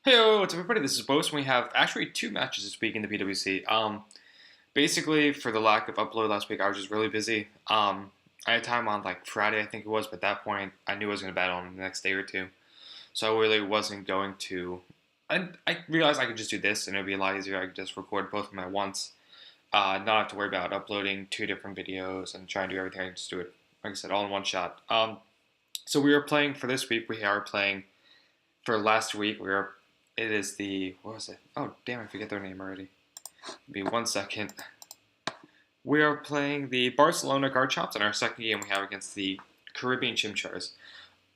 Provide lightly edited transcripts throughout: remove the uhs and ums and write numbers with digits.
Hey, what's up, everybody? This is Bose, and we have actually two matches this week in the PWC. Basically, for the lack of upload last week, I was just really busy. I had time on like Friday, I think it was, but at that point, I knew I was going to battle on the next day or two, so I really wasn't going to. I realized I could just do this, and it would be a lot easier. I could just record both of them at once, not have to worry about uploading two different videos and trying to do everything. I can just do it, like I said, all in one shot. So we were playing for this week. We are playing for last week. It is the, what was it? Oh, damn, I forget their name already. Give me 1 second. We are playing the Barcelona Garchomps in our second game we have against the Caribbean Chimchars.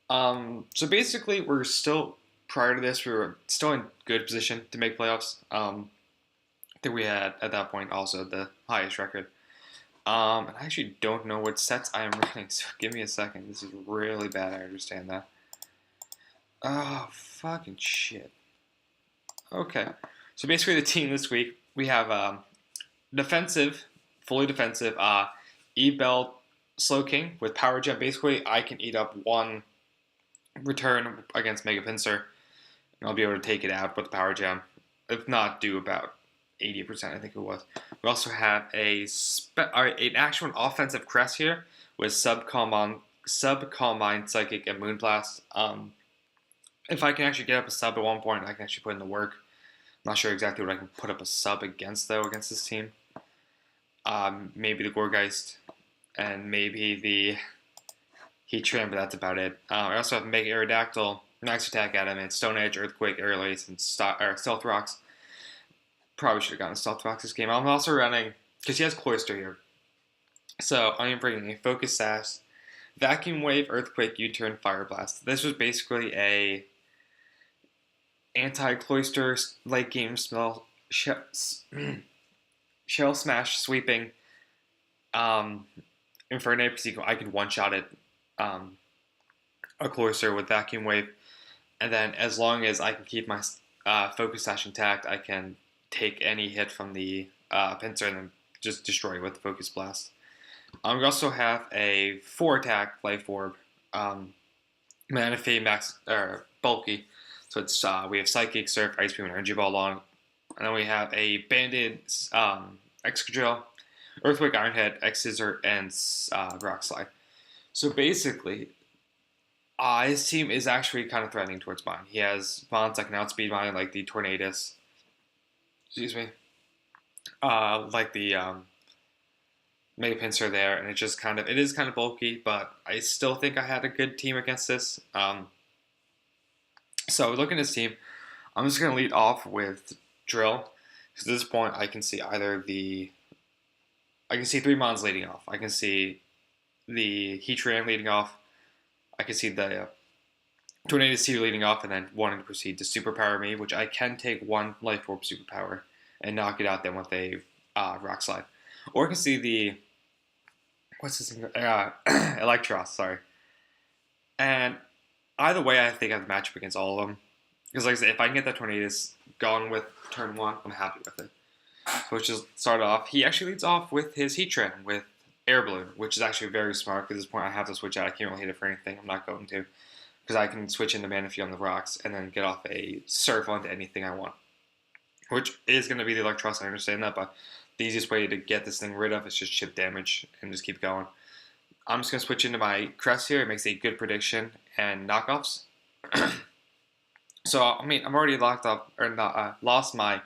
So basically, we're still, prior to this, we were still in good position to make playoffs. I think we had, at that point, also the highest record. And I actually don't know what sets I am running, so give me a second. This is really bad, I understand that. Oh, fucking shit. Okay, so basically the team this week, we have defensive, fully defensive, E-Belt Slowking with Power Gem. Basically, I can eat up one return against Mega Pinsir, and I'll be able to take it out with the Power Gem. If not, do about 80%, I think it was. We also have an actual offensive crest here with Calm Mind, Psychic, and Moonblast. If I can actually get up a sub at one point, I can actually put in the work. I'm not sure exactly what I can put up a sub against, though, against this team. Maybe the Gorgeist, and maybe the Heatran, but that's about it. I also have Mega Aerodactyl, Max Attack Adamant, Stone Edge, Earthquake, Air Lace, and Stealth Rocks. Probably should have gotten Stealth Rocks this game. I'm also running, because he has Cloyster here. So I'm bringing a Focus Sash, Vacuum Wave, Earthquake, U-Turn, Fire Blast. This was basically a anti-Cloyster late game shell smash sweeping Infernape, because I could one-shot it a Cloyster with Vacuum Wave, and then as long as I can keep my Focus Sash intact, I can take any hit from the Pinsir and then just destroy it with the Focus Blast. We also have a 4-attack Life Orb, Manaphy, Max, Bulky. So it's we have Psychic, Surf, Ice Beam, and Energy Ball long. And then we have a Banded, Excadrill, Earthquake, Iron Head, X-Scissor, and Rock Slide. So basically, his team is actually kind of threatening towards mine. He has bonds that can outspeed mine, like the Tornadus. Excuse me. Like the Mega Pinsir there, and it is kind of bulky, but I still think I had a good team against this. So looking at this team, I'm just going to lead off with Drill, because at this point I can see three Mons leading off. I can see the Heatran leading off. I can see the Tornado Seed leading off, and then wanting to proceed to Superpower me, which I can take one Life Orb Superpower and knock it out then with a Rock Slide. Or I can see the, what's this thing? Electros, sorry. And either way, I think I have a matchup against all of them. Because like I said, if I can get that Tornadus gone with turn 1, I'm happy with it. So let's just start off. He actually leads off with his Heatran with Air Balloon, which is actually very smart. Because at this point, I have to switch out. I can't really hit it for anything. I'm not going to. Because I can switch into Manaphy on the rocks and then get off a Surf onto anything I want. Which is going to be the Electros, I understand that, but the easiest way to get this thing rid of is just chip damage and just keep going. I'm just going to switch into my Crest here. It makes a good prediction and knockoffs. So, I mean, I'm already locked up, or not, lost my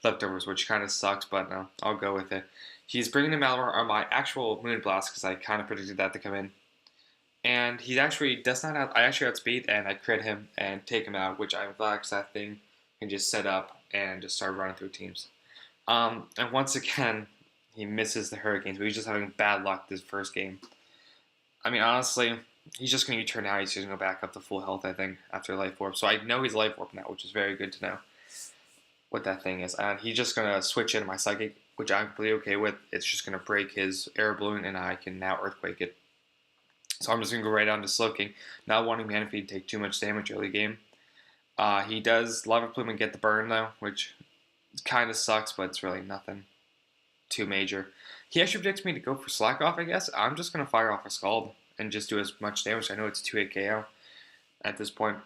leftovers, which kind of sucks, but no, I'll go with it. He's bringing the Malamar on my actual Moonblast, because I kind of predicted that to come in. And he actually does not have, I actually outspeed, and I crit him and take him out, which I'm glad, because that thing can just set up and just start running through teams. And once again, he misses the Hurricanes, but he's just having bad luck this first game. I mean, honestly, he's just going to turn out. He's just going to go back up to full health, I think, after Life Orb. So I know he's Life Orb now, which is very good to know what that thing is. And he's just going to switch into my Psychic, which I'm completely okay with. It's just going to break his Air Balloon, and I can now Earthquake it. So I'm just going to go right on to Slowking, not wanting Manaphy to take too much damage early game. He does Lava Plume and get the burn, though, which kind of sucks, but it's really nothing too major. He actually predicts me to go for Slack Off, I guess. I'm just going to fire off a Scald and just do as much damage. I know it's 2-8 KO at this point.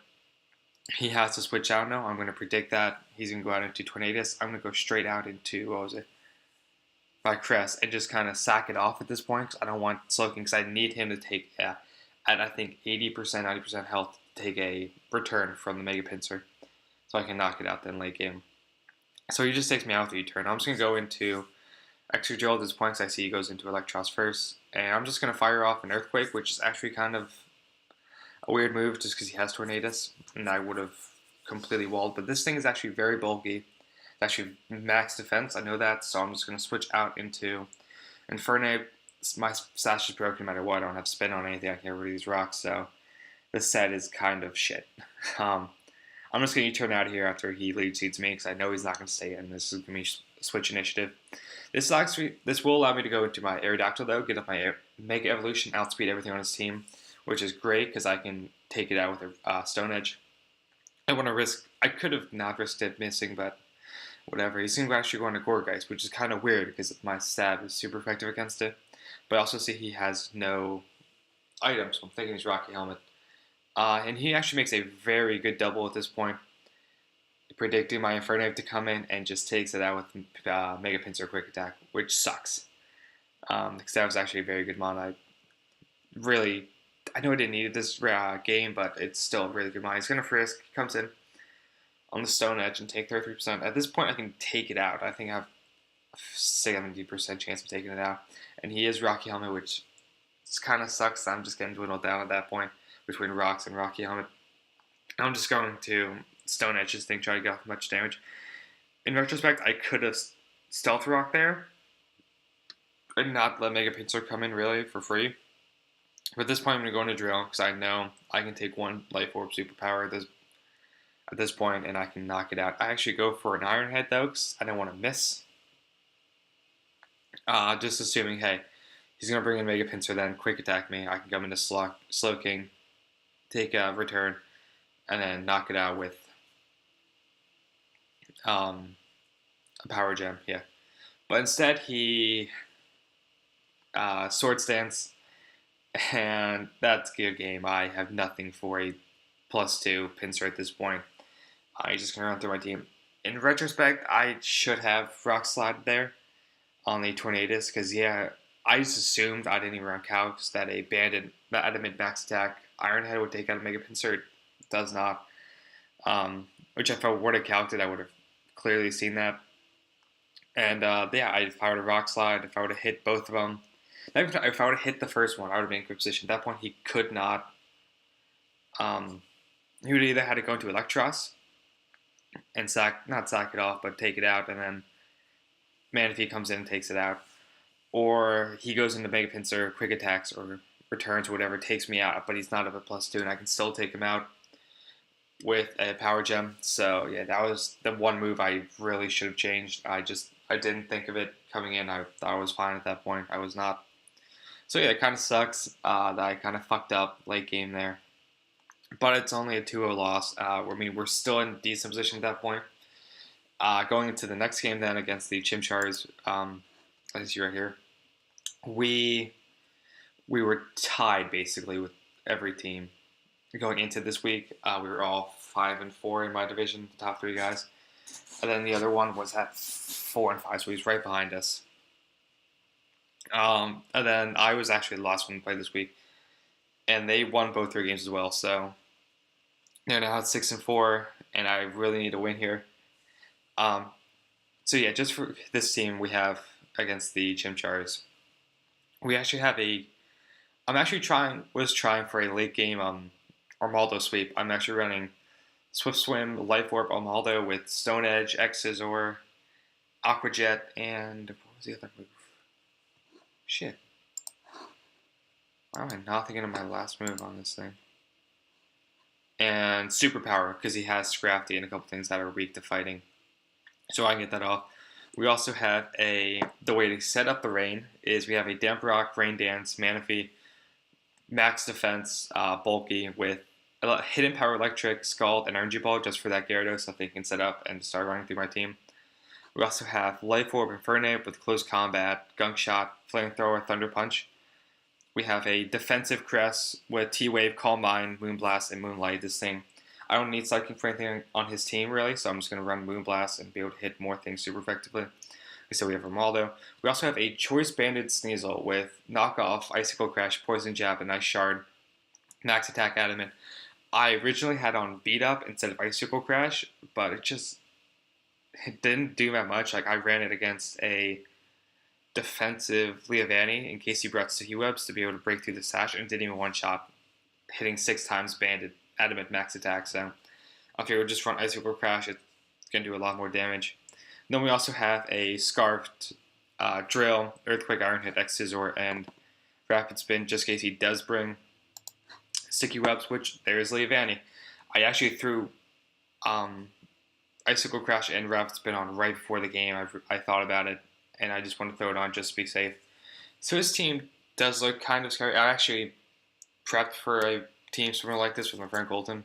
He has to switch out now. I'm going to predict that he's going to go out into Tornadus. I'm going to go straight out into, what was it, by Crest and just kind of sack it off at this point. Cause I don't want Slowking because I need him to take, at I think 80%, 90% health to take a return from the Mega Pinsir. So I can knock it out then late game. So he just takes me out with the turn. I'm just going to go into Extra Drill at this point because I see he goes into Electros first. And I'm just going to fire off an Earthquake, which is actually kind of a weird move just because he has Tornadus. And I would have completely walled. But this thing is actually very bulky. It's actually max defense. I know that. So I'm just going to switch out into Infernape. My stash is broken no matter what. I don't have spin on anything. I can't get rid of these rocks. So this set is kind of shit. I'm just going to turn out here after he lead seeds me because I know he's not going to stay in. This is going to be switch initiative. This will allow me to go into my Aerodactyl though, get up my Mega Evolution, outspeed everything on his team, which is great because I can take it out with a Stone Edge. I want to risk. I could have not risked it missing, but whatever. He's going to actually go into Gogoats, which is kind of weird because my stab is super effective against it. But I also see he has no items, so I'm thinking he's Rocky Helmet. And he actually makes a very good double at this point, predicting my Infernape to come in and just takes it out with Mega Pinsir Quick Attack, which sucks. Because that was actually a very good mon. I know I didn't need this game, but it's still a really good mon. He's going to Frisk, comes in on the Stone Edge and take 33%. At this point, I can take it out. I think I have a 70% chance of taking it out. And he is Rocky Helmet, which kind of sucks. I'm just getting dwindled down at that point between Rocks and Rocky Helmet. I'm just going to Stone Edge this thing, try to get off much damage. In retrospect, I could have Stealth Rock there and not let Mega Pinsir come in really for free. But at this point, I'm going to go into Drill because I know I can take one Life Orb Superpower at this point and I can knock it out. I actually go for an Iron Head though because I don't want to miss. Just assuming, hey, he's going to bring in Mega Pinsir then quick attack me. I can come into Slowking, take a return, and then knock it out with a Power Gem, yeah. But instead he Sword Stance, and that's a good game. I have nothing for a +2 Pinsir at this point. He's just going to run through my team. In retrospect, I should have Rock Slide there on the Tornadus, because yeah, I just assumed I didn't even run calcs that a banded adamant max attack Iron Head would take out a Mega Pinsir. It does not. Which if I would have calced it, I would have clearly seen that. And yeah, if I would have Rock Slide, if I would have hit both of them, if I would have hit the first one, I would have been in good position. At that point, he could not. He would either had to go into Electros and not sack it off, but take it out, and then Manaphy comes in and takes it out. Or he goes into Mega Pinsir, quick attacks, or returns or whatever, takes me out, but he's not up at +2, and I can still take him out with a Power Gem. So yeah, that was the one move I really should have changed. I didn't think of it coming in. I thought I was fine at that point. I was not. So yeah, it kind of sucks that I kind of fucked up late game there. But it's only a 2-0 loss. I mean, we're still in decent position at that point. Going into the next game then against the Chimchars, as you see right here, we were tied basically with every team going into this week. We were all 5-4 in my division, the top 3 guys, and then the other one was at 4-5, so he's right behind us. And then I was actually the last one to play this week, and they won both 3 games as well. So they're now at 6-4, and I really need to win here. So yeah, just for this team we have against the Chimchars, we actually have was trying for a late game Armaldo sweep. I'm actually running Swift Swim, Life Orb, Armaldo with Stone Edge, X-Scissor, Aqua Jet, and what was the other move? Shit. Why am I not thinking of my last move on this thing? And Superpower, because he has Scrafty and a couple things that are weak to fighting. So I can get that off. We also have the way to set up the rain is we have a Damp Rock, Rain Dance, Manaphy, Max Defense, Bulky with Hidden Power Electric, Scald, and Energy Ball just for that Gyarados so they can set up and start running through my team. We also have Life Orb, Infernape with Close Combat, Gunk Shot, Flamethrower, Thunder Punch. We have a defensive Crest with T-Wave, Calm Mind, Moonblast, and Moonlight. This thing, I don't need Psychic for anything on his team, really, so I'm just going to run Moonblast and be able to hit more things super effectively. So we have Romaldo. We also have a Choice Banded Sneasel with Knockoff, Icicle Crash, Poison Jab, and Ice Shard, Max Attack Adamant. I originally had on Beat Up instead of Icicle Crash, but it didn't do that much. Like, I ran it against a defensive Leavanny in case he brought Sticky Webs to be able to break through the sash, and didn't even one-shot, hitting 6 times Banded Adamant Max Attack. So if you would just run Icicle Crash, it's going to do a lot more damage. Then we also have a Scarfed Drill, Earthquake, Iron Hit, X Scizor, and Rapid Spin, just in case he does bring Sticky Webs, which there is Leavanny. I actually threw Icicle Crash and Rapid Spin on right before the game. I thought about it, and I just want to throw it on just to be safe. So his team does look kind of scary. I actually prepped for a team similar like this with my friend Colton.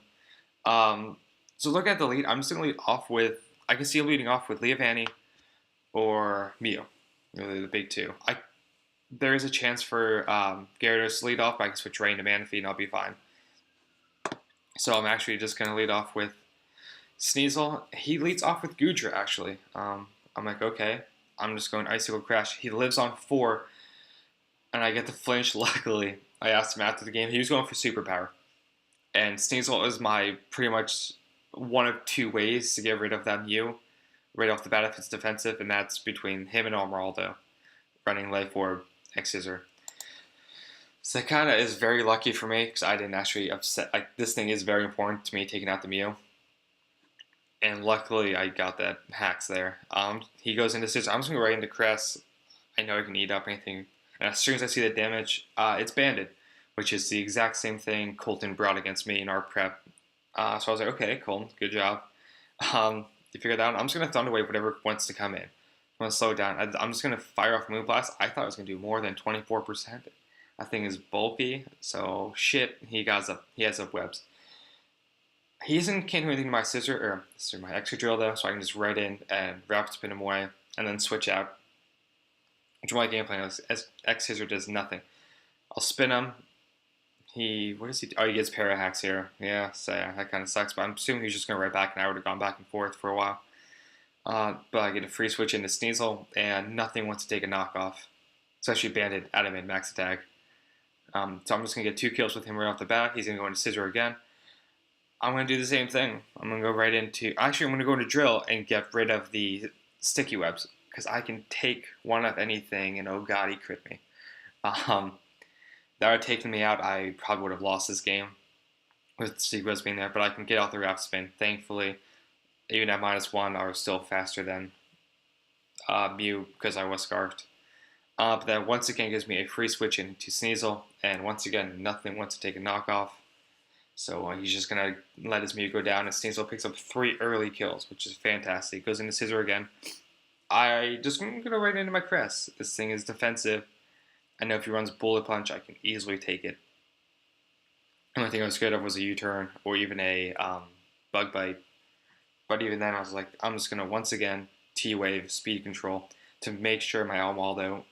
So look at the lead. I'm just going to lead off with, I can see him leading off with Leavanny or Mew. Really the big two. There is a chance for Gyarados to lead off, but I can switch right into Manaphy and I'll be fine. So I'm actually just going to lead off with Sneasel. He leads off with Goodra, actually. I'm like, okay, I'm just going Icicle Crash. He lives on 4, and I get the flinch. Luckily, I asked him after the game. He was going for Superpower. And Sneasel is my pretty much one of 2 ways to get rid of that Mew right off the bat if it's defensive, and that's between him and Emeraldo running Life Orb, X Scissor. So that kind of is very lucky for me because I didn't actually upset. This thing is very important to me, taking out the Mew. And luckily I got that hacks there. He goes into Scissor. I'm just going to go right into Crest. I know I can eat up anything. And as soon as I see the damage, it's Banded, which is the exact same thing Colton brought against me in our prep. So I was like, okay, Colton, good job. You figured that out. I'm just going to Thunder Wave whatever wants to come in. I'm going to slow it down. I'm just going to fire off Moonblast. I thought it was going to do more than 24%. That thing is bulky, so shit, he has up webs. He can't do anything to my my extra drill though, so I can just right in and Rapid Spin him away, and then switch out. Which my game plan is, X Scissor does nothing. I'll spin him. What does he do? Oh, he gets Para Hacks here. Yeah, so yeah, that kind of sucks, but I'm assuming he's just going to right back, and I would have gone back and forth for a while. But I get a free switch into Sneasel, and nothing wants to take a knockoff. Especially Banded Adamant Max Attack. So I'm just going to get 2 kills with him right off the bat. He's going to go into Scissor again. I'm going to do the same thing. I'm going to go right into... Actually, I'm going to go into Drill and get rid of the Sticky Webs. Because I can take one of anything, and oh god, he crit me. That would have taken me out. I probably would have lost this game with Sticky Webs being there. But I can get out the Rapid Spin. Thankfully, even at -1, I was still faster than Mew because I was Scarfed. But that once again gives me a free switch into Sneasel. And once again, nothing wants to take a knockoff. So he's just going to let his Mew go down, and Sneasel picks up 3 early kills, which is fantastic. Goes into Scissor again. I just going to go right into my Crest. This thing is defensive. I know if he runs Bullet Punch, I can easily take it. The only thing I was scared of was a U-turn or even a Bug Bite. But even then, I was like, I'm just going to once again T-Wave Speed Control to make sure my Almaldo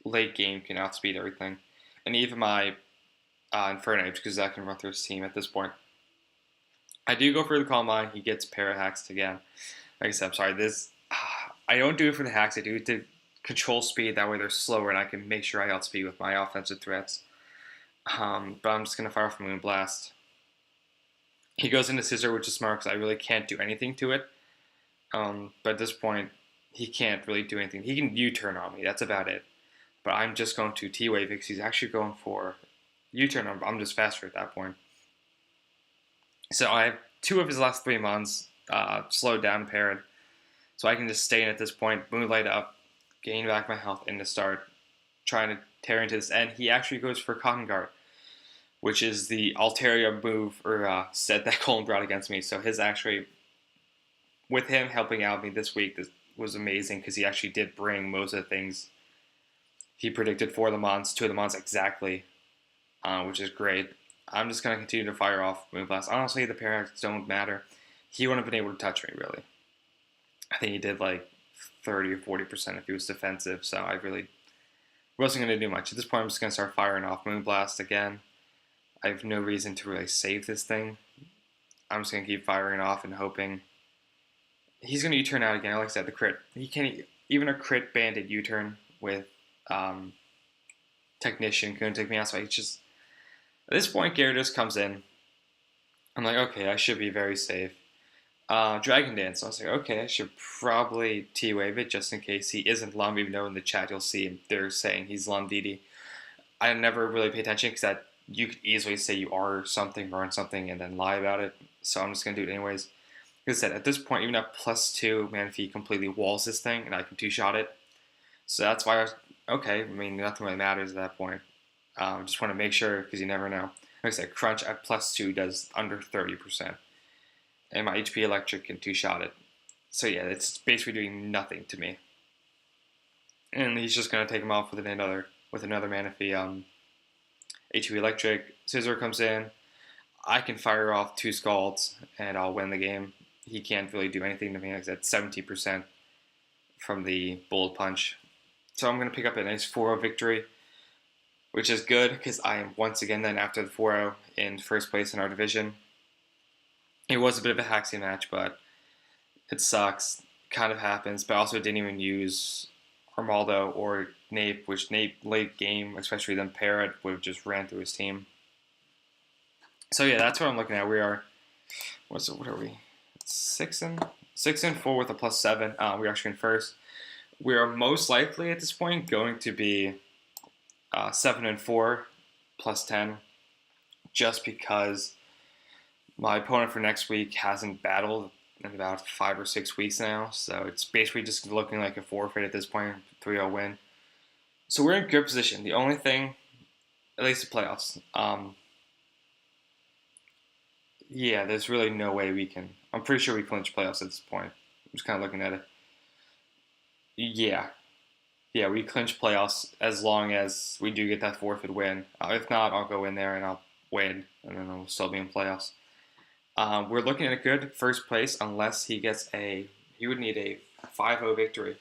late game can outspeed everything. And even my Infernape, because that can run through his team at this point. I do go for the Calm Mind. He gets Para-Hacks again. Like I said, I'm sorry. I don't do it for the hacks. I do it to control speed. That way they're slower, and I can make sure I outspeed with my offensive threats. But I'm just going to fire off Moonblast. He goes into Scissor, which is smart because I really can't do anything to it. But at this point, he can't really do anything. He can U-turn on me. That's about it. But I'm just going to T-Wave because he's actually going for U-turn. I'm just faster at that point. So I have 2 of his last 3 Mons slowed down, paired. So I can just stay in at this point, Moonlight up, gain back my health, and to start trying to tear into this. And he actually goes for Cotton Guard, which is the Altaria move or set that Colin brought against me. So his actually, with him helping out me this week, this was amazing because he actually did bring most of the things he predicted for the Mons, 2 of the Mons exactly, which is great. I'm just going to continue to fire off Moonblast. Honestly, the parents don't matter. He wouldn't have been able to touch me, really. I think he did like 30 or 40% if he was defensive, so I really wasn't going to do much. At this point, I'm just going to start firing off Moonblast again. I have no reason to really save this thing. I'm just gonna keep firing off and hoping he's gonna U-turn out again. Like I said, the crit. He can't even a crit banded U-turn with um, technician couldn't take me out. So I just at this point, Gyarados comes in. I'm like, okay, I should be very safe. Dragon Dance. I was like, okay, I should probably T-Wave it just in case he isn't Lum, even though in the chat you'll see they're saying he's Lum DD. I never really pay attention because that you could easily say you are something, run something, and then lie about it. So I'm just going to do it anyways. Like I said, at this point, even at +2, Manaphy completely walls this thing, and I can two-shot it. So that's why I was, okay, I mean, nothing really matters at that point. Just want to make sure, because you never know. Like I said, Crunch at +2 does under 30%. And my HP Electric can two-shot it. So yeah, it's basically doing nothing to me. And he's just going to take him off with another Manaphy HP Electric. Scissor comes in. I can fire off 2 Scalds, and I'll win the game. He can't really do anything to me. Like I said, 70% from the Bullet Punch. So I'm going to pick up a nice 4-0 victory, which is good because I am once again then after the 4-0 in first place in our division. It was a bit of a haxy match, but it sucks. Kind of happens, but I also didn't even use Armaldo or Nape, which Nape late game, especially then Parrot, would have just ran through his team. So yeah, that's what I'm looking at. We are, what are we? 6-4 with a +7. We're actually in first. We are most likely at this point going to be 7-4 +10, just because my opponent for next week hasn't battled in about 5 or 6 weeks now, so it's basically just looking like a forfeit at this point, 3-0 win. So we're in good position. The only thing, at least the playoffs, yeah, there's really no way we can. I'm pretty sure we clinch playoffs at this point. I'm just kind of looking at it. Yeah, we clinch playoffs as long as we do get that forfeit win. If not, I'll go in there and I'll win, and then I'll still be in playoffs. We're looking at a good first place unless he gets he would need a 5-0 victory.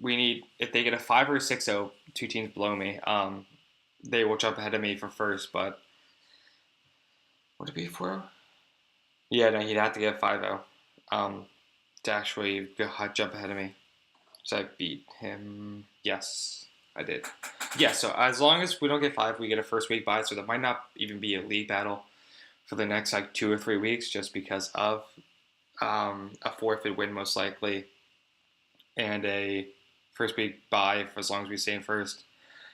If they get a 5 or a 6-0, 2 teams below me, they will jump ahead of me for first, but would it be a 4-0? Yeah, no, he'd have to get a 5-0 to actually jump ahead of me. So I beat him. Yes, I did. Yeah, so as long as we don't get 5, we get a first week bye, so there might not even be a league battle for the next 2 or 3 weeks just because of a forfeit win most likely and a first week bye for as long as we stay in first.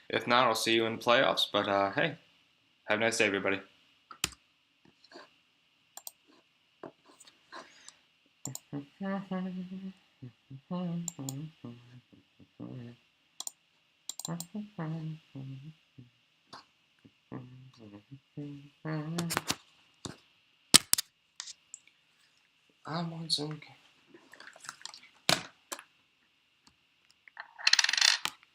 If not, I'll see you in playoffs. But hey, have a nice day, everybody. I'm on some.